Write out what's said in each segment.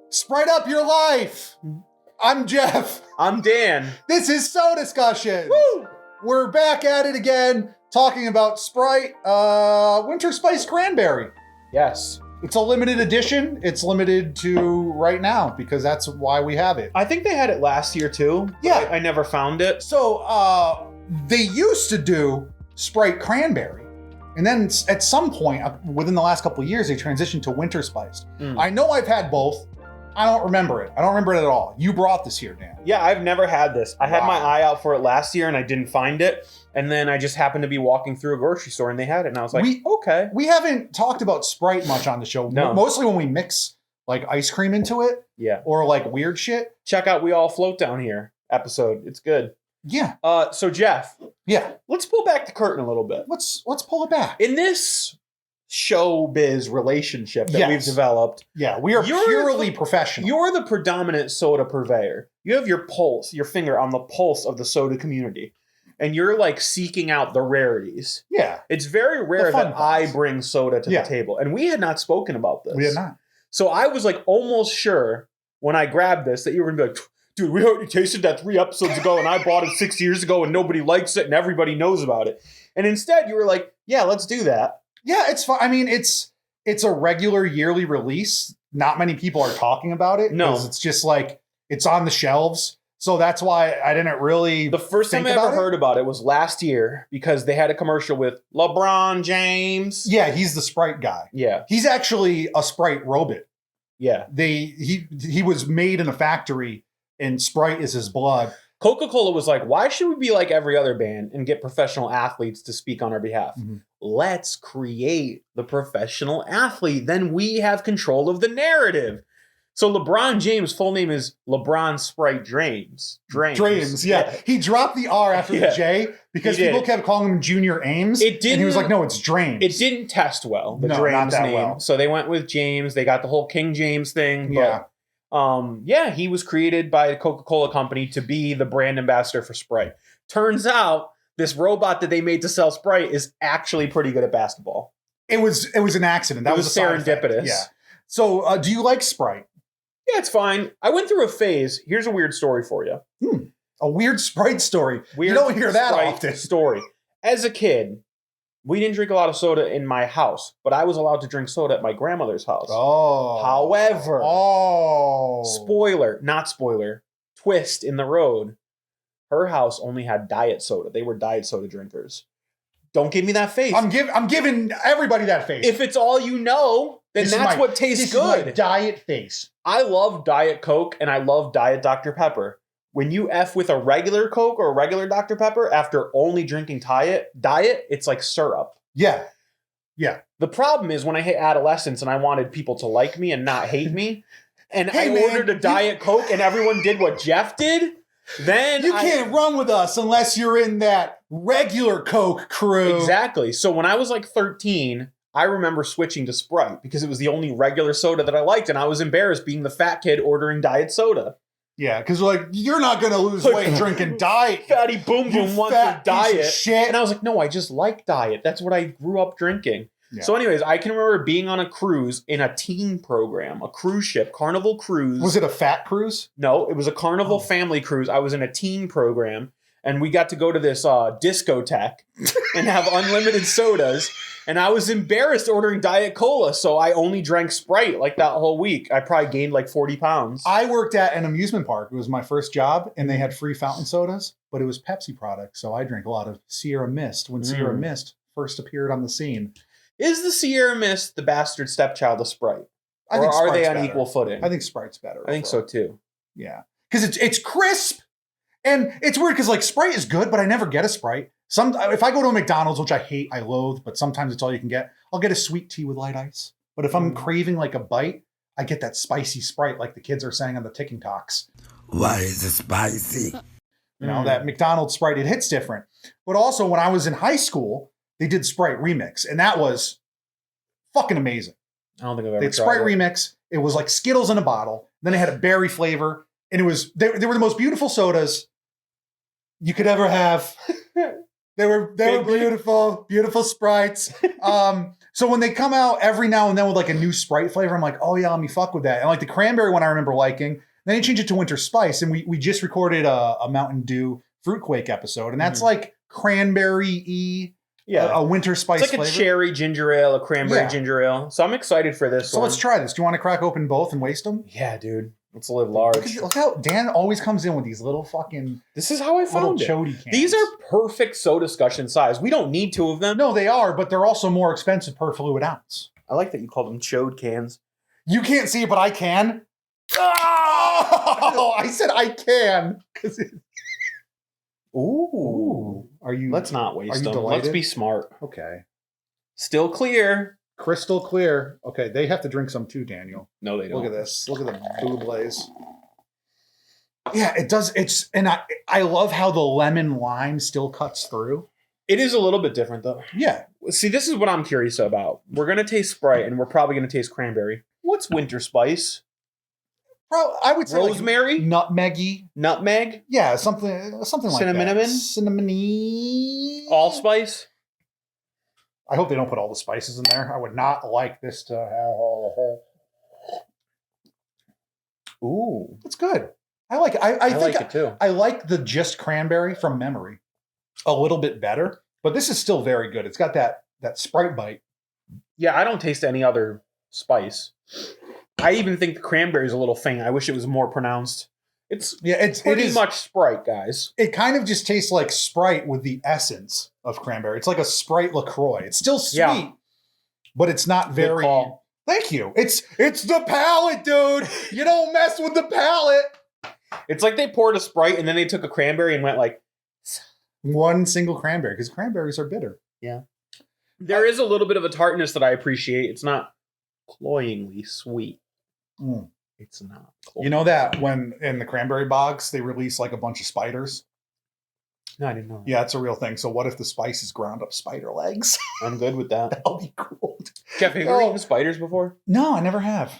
Sprite up your life. I'm Jeff. I'm Dan. This is So Discussion. Woo! We're back at it again, talking about Sprite Winter Spiced Cranberry. Yes. It's a limited edition. It's limited to right now because that's why we have it. I think they had it last year too. Yeah. I never found it. So they used to do Sprite Cranberry. And then at some point within the last couple of years, they transitioned to Winter Spiced. I know I've had both. I don't remember it. I don't remember it at all. You brought this here, Dan. Yeah, I've never had this. I had my eye out for it last year and I didn't find it. And then I just happened to be walking through a grocery store and they had it. And I was like, okay. We haven't talked about Sprite much on the show. No. Mostly when we mix like ice cream into it. Yeah. Or like weird shit. Check out We All Float Down Here episode. It's good. Yeah. So Jeff. Yeah. Let's pull back the curtain a little bit. Let's pull it back. In this showbiz relationship that we've developed. Yeah, we are purely professional. You're the predominant soda purveyor. You have your pulse, your finger on the pulse of the soda community. And you're like seeking out the rarities. Yeah. It's very rare that I bring soda to the table. And we had not spoken about this. We had not. So I was like almost sure when I grabbed this that you were going to be like, dude, we already tasted that 3 episodes ago and I bought it 6 years ago and nobody likes it and everybody knows about it. And instead you were like, yeah, let's do that. Yeah, it's fine. I mean, it's a regular yearly release. Not many people are talking about it. No. It's just like, it's on the shelves. So that's why I didn't really The first time I ever heard about it was last year because they had a commercial with LeBron James. Yeah, he's the Sprite guy. Yeah. He's actually a Sprite robot. Yeah. He was made in a factory and Sprite is his blood. Coca-Cola was like, why should we be like every other band and get professional athletes to speak on our behalf? Mm-hmm. Let's create the professional athlete. Then we have control of the narrative. So LeBron James' full name is LeBron Sprite James. Drames, yeah. He dropped the R after the J because people kept calling him Junior Ames. And he was like, no, it's Drames. It didn't test well, the Drames name. Well. So they went with James. They got the whole King James thing. But, he was created by the Coca-Cola company to be the brand ambassador for Sprite. Turns out this robot that they made to sell Sprite is actually pretty good at basketball. It was an accident. That was serendipitous. Yeah. So do you like Sprite? Yeah, it's fine. I went through a phase. Here's a weird story for you. A weird Sprite story. You don't hear that often. Story. As a kid, we didn't drink a lot of soda in my house, but I was allowed to drink soda at my grandmother's house. Oh. However, not spoiler, twist in the road, her house only had diet soda. They were diet soda drinkers. Don't give me that face. I'm giving everybody that face. If it's all you know, then that's what tastes good. Is my diet face. I love Diet Coke and I love Diet Dr. Pepper. When you F with a regular Coke or a regular Dr. Pepper after only drinking diet, it's like syrup. Yeah. Yeah. The problem is when I hit adolescence and I wanted people to like me and not hate me, and I ordered a Diet Coke and everyone did what Jeff did, then you can't run with us unless you're in that regular Coke crew. Exactly. So when I was like 13, I remember switching to Sprite because it was the only regular soda that I liked, and I was embarrassed being the fat kid ordering diet soda. Yeah, because like, you're not going to lose weight drinking diet. Fatty Boom Boom wants a diet. Shit. And I was like, no, I just like diet. That's what I grew up drinking. Yeah. So anyways, I can remember being on a cruise in a teen program, a cruise ship, Carnival Cruise. Was it a fat cruise? No, it was a Carnival family cruise. I was in a teen program, and we got to go to this discotheque and have unlimited sodas. And I was embarrassed ordering Diet Cola, so I only drank Sprite like that whole week. I probably gained like 40 pounds. I worked at an amusement park. It was my first job, and they had free fountain sodas, but it was Pepsi products, so I drank a lot of Sierra Mist when Sierra Mist first appeared on the scene. Is the Sierra Mist the bastard stepchild of Sprite? Or are they on equal footing? I think Sprite's better. I think so too. Yeah. Because it's crisp. And it's weird because like Sprite is good, but I never get a Sprite. If I go to a McDonald's, which I hate, I loathe, but sometimes it's all you can get, I'll get a sweet tea with light ice. But if I'm craving like a bite, I get that spicy Sprite like the kids are saying on the ticking talks. Why is it spicy? You know, that McDonald's Sprite, it hits different. But also when I was in high school, they did Sprite Remix, and that was fucking amazing. I don't think I've ever tried it. They had Sprite Remix. It was like Skittles in a bottle. Then it had a berry flavor. And they were the most beautiful sodas you could ever have. They were beautiful, beautiful Sprites. So when they come out every now and then with like a new Sprite flavor, I'm like, oh yeah, let me fuck with that. And like the cranberry one I remember liking. Then they changed it to Winter Spice, and we just recorded a Mountain Dew Fruitquake episode, and that's like cranberry-y, a Winter Spice It's like flavor. A cherry ginger ale, a cranberry ginger ale. So I'm excited for this So let's try this. Do you want to crack open both and waste them? Yeah, dude. Let's live large. Look how Dan always comes in with these little fucking... This is how I found it. Chody cans. These are perfect soda discussion size. We don't need 2 of them. No, they are, but they're also more expensive per fluid ounce. I like that you called them chode cans. You can't see it, but I can. Oh, I said I can. Ooh. Are you? Let's not waste them. Delighted? Let's be smart. Okay. Still clear. Crystal clear. Okay, they have to drink some too, Daniel. No, they don't. Look at this. Look at the booblades. Yeah, it does. And I love how the lemon lime still cuts through. It is a little bit different though. Yeah. See, this is what I'm curious about. We're gonna taste Sprite, and we're probably gonna taste cranberry. What's Winter Spice? I would say rosemary, like nutmeggy, nutmeg. Yeah, something like cinnamon, that. Cinnamony. Allspice. I hope they don't put all the spices in there. I would not like this to have. Ooh, it's good. I like it. I think like it too. I like the just cranberry from memory a little bit better, but this is still very good. It's got that Sprite bite. Yeah, I don't taste any other spice. I even think the cranberry is a little faint. I wish it was more pronounced. It's pretty much Sprite, guys. It kind of just tastes like Sprite with the essence of cranberry. It's like a Sprite LaCroix. It's still sweet, but it's not very. Good call. Thank you. It's the palate, dude. You don't mess with the palate. It's like they poured a Sprite and then they took a cranberry and went like one single cranberry because cranberries are bitter. Yeah, there is a little bit of a tartness that I appreciate. It's not cloyingly sweet. Mm. It's not. You know that when in the cranberry bogs they release like a bunch of spiders? No, I didn't know. Yeah, it's a real thing. So what if the spices ground up spider legs? I'm good with that. That'll be cool. Jeff, have you ever eaten spiders before? No, I never have.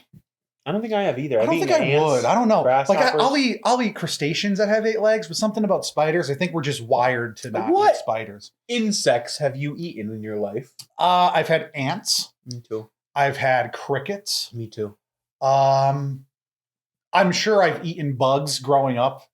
I don't think I have either. I don't think I would. I don't know. Like grasshoppers. I'll eat crustaceans that have 8 legs, but something about spiders, I think we're just wired to not eat spiders. Insects have you eaten in your life? I've had ants. Me too. I've had crickets. Me too. I'm sure I've eaten bugs growing up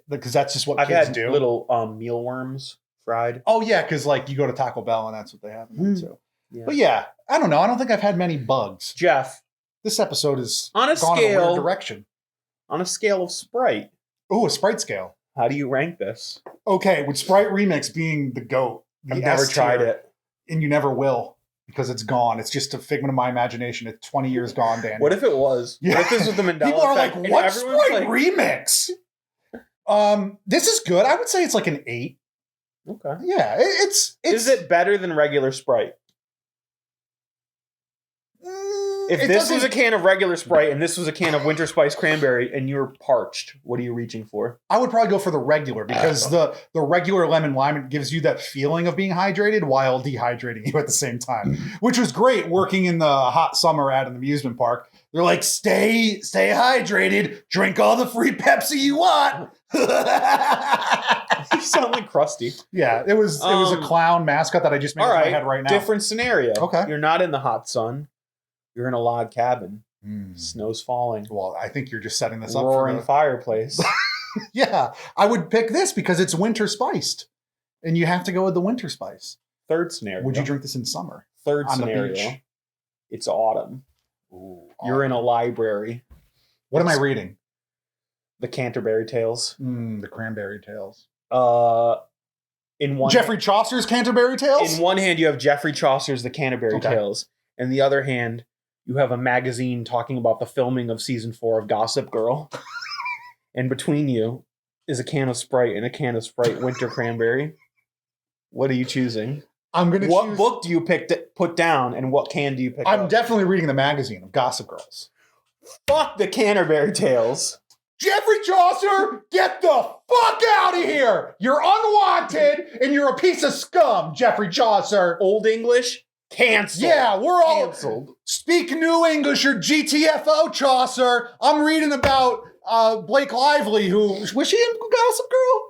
because that's just what kids do. Little mealworms fried. Oh yeah, because like you go to Taco Bell and that's what they have too. Yeah. But yeah, I don't know. I don't think I've had many bugs. Jeff, this episode is on a gone scale in a weird direction. On a scale of Sprite. Oh, a Sprite scale. How do you rank this? Okay, with Sprite Remix being the GOAT. I've never tried it. And you never will. Because it's gone. It's just a figment of my imagination. It's 20 years gone, Danny. What if it was? Yeah. What if this was the Mandela People are effect? like, what Sprite Remix? This is good. I would say it's like an 8. Okay. Yeah, it's Is it better than regular Sprite? If this was a can of regular Sprite and this was a can of Winter Spice Cranberry and you're parched, what are you reaching for? I would probably go for the regular because the regular lemon lime gives you that feeling of being hydrated while dehydrating you at the same time, which was great working in the hot summer at an amusement park. They're like, stay hydrated, drink all the free Pepsi you want. You sound like Krusty. Yeah, it was a clown mascot that I just made in my head right now. Different scenario. Okay. You're not in the hot sun. You're in a log cabin. Snow's falling. Well, I think you're just setting this up roaring for the fireplace. Yeah, I would pick this because it's winter spiced, and you have to go with the winter spice. Third scenario. Would you drink this in summer? Third on scenario. The beach? It's autumn. Ooh, You're in a library. What am I reading? The Canterbury Tales. The Cranberry Tales. In one Geoffrey Chaucer's Canterbury Tales? In one hand, you have Geoffrey Chaucer's The Canterbury Tales. In the other hand, you have a magazine talking about the filming of season 4 of Gossip Girl. And between you is a can of Sprite and a can of Sprite Winter Cranberry. What are you choosing? I'm gonna. What book do you put down, and what can do you pick up? I'm definitely reading the magazine of Gossip Girls. Fuck the Canterbury Tales. Geoffrey Chaucer, get the fuck out of here! You're unwanted, and you're a piece of scum, Geoffrey Chaucer. Old English, canceled. Yeah, we're all canceled. Speak New English or GTFO, Chaucer. I'm reading about Blake Lively, who was she in Gossip Girl?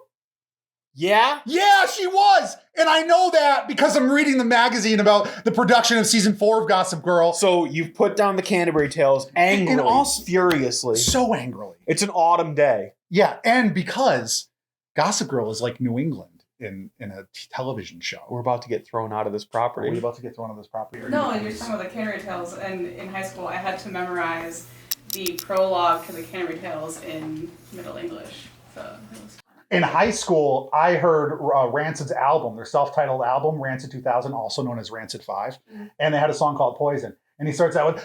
Yeah? Yeah, she was. And I know that because I'm reading the magazine about the production of season 4 of Gossip Girl. So you've put down the Canterbury Tales angrily, furiously. So angrily. It's an autumn day. Yeah, and because Gossip Girl is like New England in a television show. We're about to get thrown out of this property. Are we about to get thrown out of this property? No, and you're talking about the Canterbury Tales. And in high school, I had to memorize the prologue to the Canterbury Tales in Middle English. So it was in high school, I heard Rancid's album, their self-titled album, Rancid 2000, also known as Rancid 5. Mm-hmm. And they had a song called Poison. And he starts out with,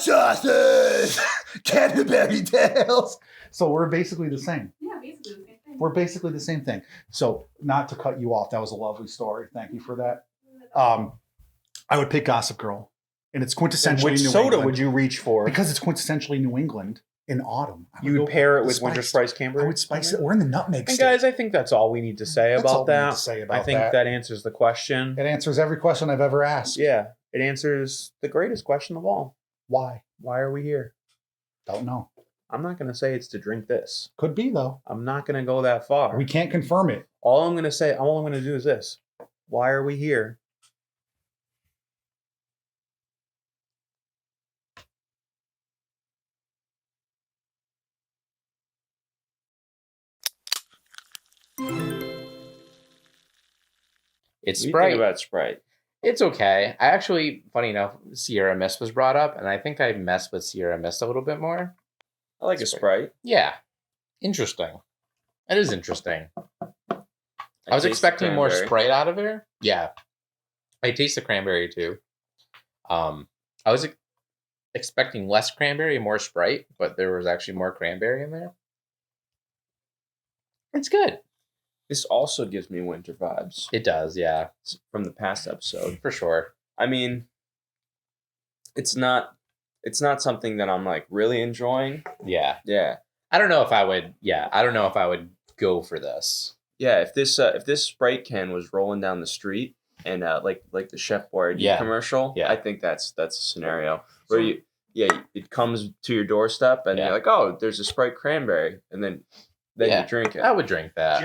Justice! Canterbury Tales! So we're basically the same. Yeah, basically the same thing. We're basically the same thing. So not to cut you off, that was a lovely story. Thank you for that. I would pick Gossip Girl. And it's quintessentially Which New soda England. would you reach for? Because it's quintessentially New England. In autumn, you would pair it with Winter Spiced Cranberry. I would spice it. We're in the nutmeg state. And guys, I think that's all we need to say about that. I think that answers the question. It answers every question I've ever asked. Yeah, it answers the greatest question of all. Why? Why are we here? Don't know. I'm not going to say it's to drink this. Could be though. I'm not going to go that far. We can't confirm it. All I'm going to do is this. Why are we here? It's What do you Sprite. think about Sprite? It's okay. I actually, funny enough, Sierra Mist was brought up, and I think I messed with Sierra Mist a little bit more. I like a Sprite. Yeah. Interesting. It is interesting. I was expecting more Sprite out of her. Yeah. I taste the cranberry too. I was expecting less cranberry and more Sprite, but there was actually more cranberry in there. It's good. This also gives me winter vibes. It does, yeah. From the past episode. For sure. I mean, it's not something that I'm like really enjoying. Yeah. Yeah. I don't know if I would go for this. Yeah, if this Sprite can was rolling down the street and like the Chef Boyardee commercial, I think that's a scenario where it comes to your doorstep and you're like, oh, there's a Sprite cranberry, and then you drink it. I would drink that.